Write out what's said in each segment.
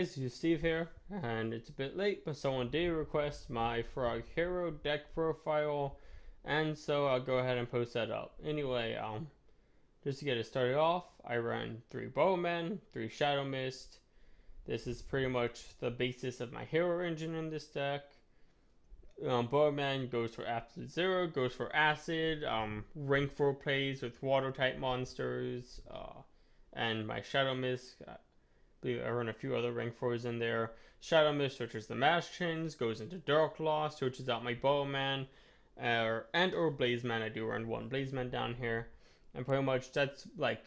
Guys, Steve here, and it's a bit late, but someone did request my Frog Hero deck profile, and so I'll go ahead and post that up. Anyway, just to get it started off, I run 3 Bowmen, 3 Shadow Mist. This is pretty much the basis of my hero engine in this deck. Bowman goes for Absolute Zero, goes for Acid, rank 4 plays with water type monsters, and my Shadow Mist. I run a few other rank 4s in there. Shadow Mist searches the Mash Chains, goes into Dark Law, searches out my Bowman, and or Blazeman. I do run 1 Blazeman down here. And pretty much that's like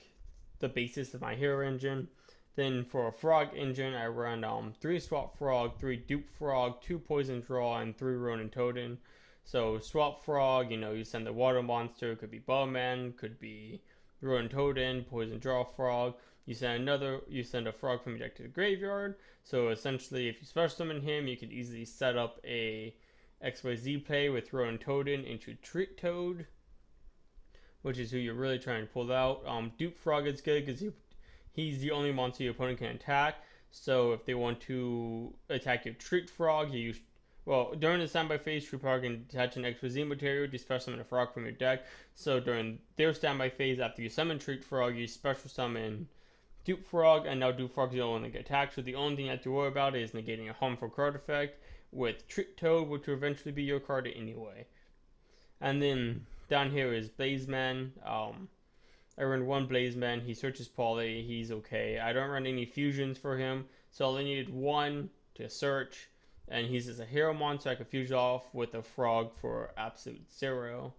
the basis of my hero engine. Then for a frog engine, I run 3 Swap Frog, 3 Dupe Frog, 2 Poison Draw, and 3 Ronin Totem. So Swap Frog, you send the water monster, could be Bowman, could be Ronin Totem, Poison Draw Frog. You send a frog from your deck to the graveyard. So essentially, if you special summon him, you can easily set up a XYZ play with Ronin Totem into Treat Toad, which is who you're really trying to pull out. Dupe Frog is good because he's the only monster your opponent can attack. So if they want to attack your Treat Frog, during the standby phase, Treat Frog can attach an XYZ material to special summon a frog from your deck. So during their standby phase, after you summon Treat Frog, you special summon Dupe Frog, and now Dupe Frog is the only one that gets attacked, so the only thing you have to worry about is negating a harmful card effect with Trick Toad, which will eventually be your card anyway. And then down here is Blazeman. I run 1 Blazeman. He searches Poly. He's okay. I don't run any fusions for him, so I only needed 1 to search, and he's just a hero monster I could fuse off with a frog for Absolute Zero,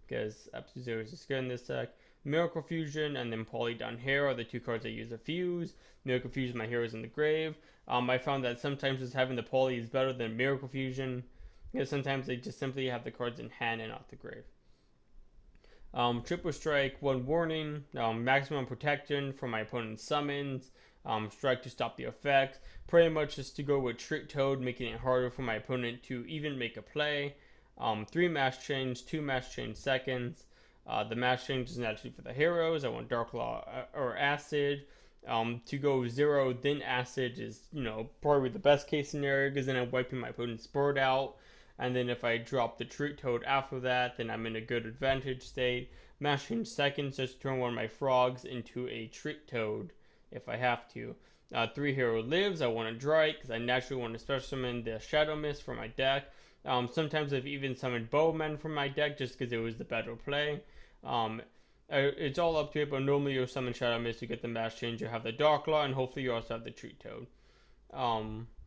because Absolute Zero is just good in this deck. Miracle Fusion and then Poly down here are the 2 cards I use to fuse. Miracle Fusion, my heroes in the grave. I found that sometimes just having the Poly is better than Miracle Fusion, because sometimes they just simply have the cards in hand and not the grave. Triple Strike, 1 warning, maximum protection for my opponent's summons, strike to stop the effects, pretty much just to go with Trick Toad, making it harder for my opponent to even make a play. 3 Mash Chains, 2 Mash Chain seconds. The Mash Change is naturally for the heroes. I want Dark Law or Acid. To go 0, then Acid is, probably the best case scenario, because then I'm wiping my opponent's board out. And then if I drop the Treat Toad after that, then I'm in a good advantage state. Mash Change seconds just turn one of my frogs into a Treat Toad if I have to. 3 Hero Lives, I want to draw it because I naturally want to special summon the Shadow Mist from my deck. Sometimes I've even summoned Bowman from my deck just because it was the better play. It's all up to it, but normally you'll summon Shadow Mist to get the Mash Change. You have the Dark Law, and hopefully you also have the Treat Toad.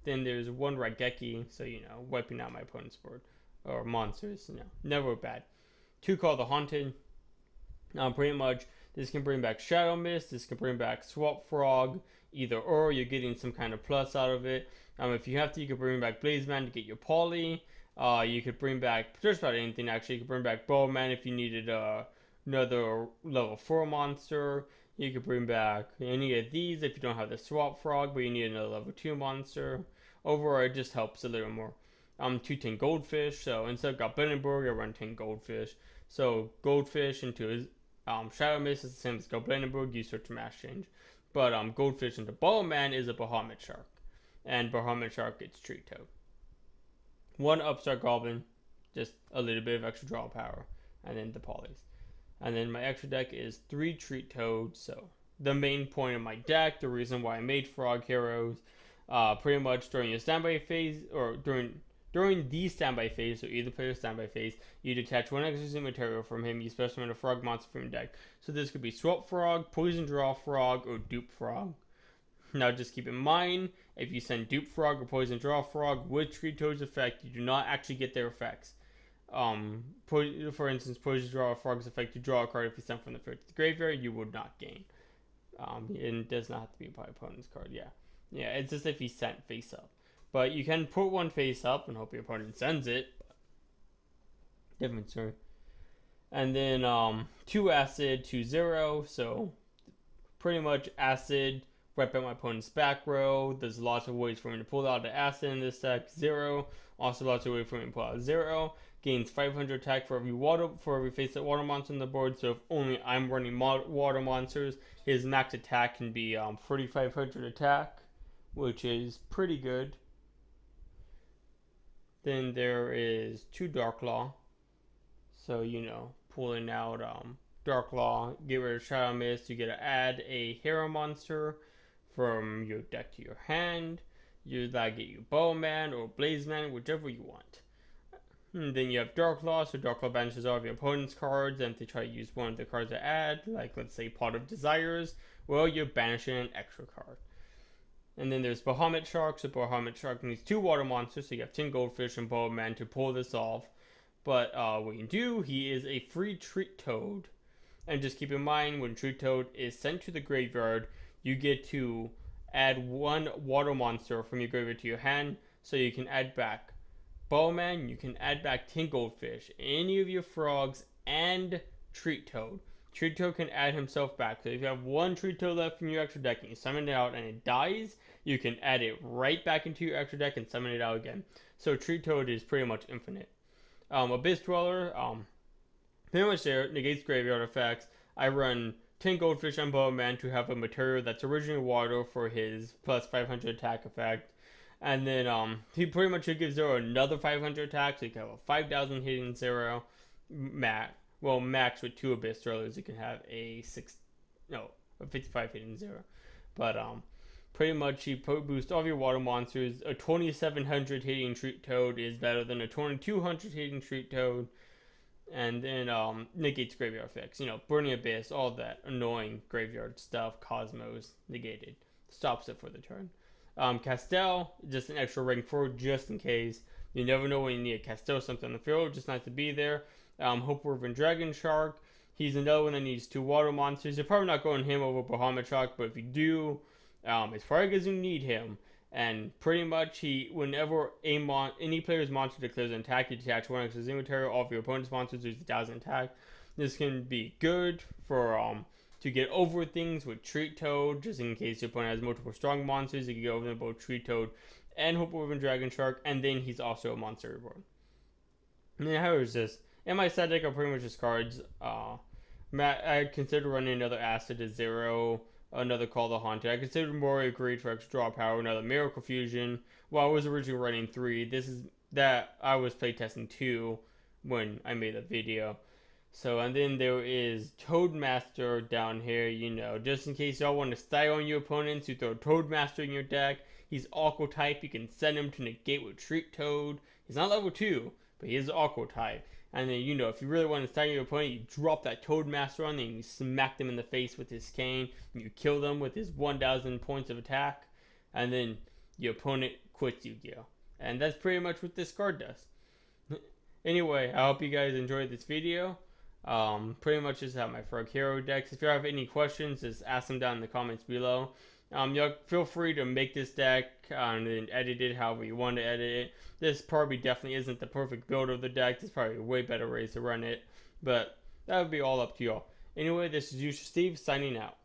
Then there's 1 Raigeki, so wiping out my opponent's board. Or monsters, never bad. 2 Call the Haunted. Pretty much, this can bring back Shadow Mist, this can bring back Swap Frog, either or, you're getting some kind of plus out of it. If you have to, you can bring back Blazeman to get your Poly. You could bring back just about anything actually. You could bring back Bowman if you needed another level 4 monster. You could bring back any of these if you don't have the Swap Frog, but you need another level 2 monster. Overall, it just helps a little more. 2 10 Goldfish, so instead of Goblinenburg, I run 10 Goldfish. So Goldfish into Shadow Mist is the same as Goblinenburg, you search Mash Change. But Goldfish into Bowman is a Bahamut Shark. And Bahamut Shark gets Treat Toad. 1 Upstart Goblin, just a little bit of extra draw power, and then the Polys. And then my extra deck is 3 Treat Toads, so the main point of my deck, the reason why I made Frog Heroes, pretty much during your standby phase, or during the standby phase, so either player's standby phase, you detach 1 exorcism material from him, you special summon a frog monster from your deck. So this could be Swap Frog, Poison Draw Frog, or Dupe Frog. Now just keep in mind, if you send Dupe Frog or Poison Draw Frog with Treat Toad's effect, you do not actually get their effects. For instance, Poison Draw Frog's effect to draw a card if you sent from the field to the graveyard, you would not gain. It does not have to be by opponent's card, yeah. Yeah, it's just if he sent face up. But you can put 1 face up and hope your opponent sends it. Different story. And then 2 Acid, 2 0, so pretty much Acid, wipe out my opponent's back row. There's lots of ways for me to pull out the Acid in this deck. 0, also lots of ways for me to pull out 0. Gains 500 attack for every face that water monster on the board. So if only I'm running water monsters, his max attack can be 3,500 attack, which is pretty good. Then there is 2 Dark Law. So, pulling out Dark Law, get rid of Shadow Mist, you get to add a hero monster from your deck to your hand. You that get you Bowman or Blazeman, whichever you want. And then you have Dark Law, so Dark Law banishes all of your opponent's cards, and if they try to use one of the cards to add, like let's say Pot of Desires, well, you're banishing an extra card. And then there's Bahamut Shark, so Bahamut Shark needs 2 water monsters, so you have 10 Goldfish and Bowman to pull this off. But what you do, he is a free Treat Toad. And just keep in mind, when Treat Toad is sent to the graveyard, you get to add 1 water monster from your graveyard to your hand, so you can add back Bowman, you can add back 10 Goldfish, any of your frogs, and Treat Toad. Treat Toad can add himself back. So if you have 1 Treat Toad left from your extra deck and you summon it out and it dies, you can add it right back into your extra deck and summon it out again. So Treat Toad is pretty much infinite. Abyss Dweller, pretty much there, negates graveyard effects. I run 10 Goldfish on Bowman to have a material that's originally water for his plus 500 attack effect. And then he pretty much gives Zero another 500 attack, so you can have a 5,000 hitting Zero. Max with 2 Abyss Dwellers, you can have a 55 hitting Zero. But pretty much he boosts all of your water monsters. A 2,700 hitting Treat Toad is better than a 2,200 hitting Treat Toad. And then negates graveyard effects. Burning Abyss, all that annoying graveyard stuff. Cosmos negated. Stops it for the turn. Castell, just an extra ring forward just in case. You never know when you need a Castell something on the field, just nice to be there. Hope Dragon Shark. He's another one that needs 2 water monsters. You're probably not going him over Bahamut Shark, but if you do, it's probably because you need him. And pretty much whenever any player's monster declares an attack, you detach 1 extra inventory. All of your opponent's monsters lose 1,000 attack. This can be good for to get over things with Treat Toad, just in case your opponent has multiple strong monsters. You can get over them both Treat Toad and Hope Dragon Shark, and then he's also a monster reborn. And then how is this? In my set deck are pretty much just cards. I consider running another Acid to 0, another Call the Haunted. I considered Moria Greed for extra draw power, another Miracle Fusion. Well, I was originally running 3. This is that I was playtesting 2 when I made the video. So, and then there is Toadmaster down here, just in case y'all want to style on your opponents, you throw Toadmaster in your deck. He's Aqua type, you can send him to negate with Treat Toad. He's not level 2, but he is Aqua type. And then, if you really want to style your opponent, you drop that Toadmaster on them and you smack them in the face with his cane. And you kill them with his 1,000 points of attack. And then your opponent quits Yu-Gi-Oh! And that's pretty much what this card does. Anyway, I hope you guys enjoyed this video. Pretty much just have my Frog Hero decks. If you have any questions, just ask them down in the comments below. Y'all feel free to make this deck and then edit it however you want to edit it. This probably definitely isn't the perfect build of the deck. There's probably way better ways to run it, but that would be all up to y'all. Anyway, this is Yuusha Steve signing out.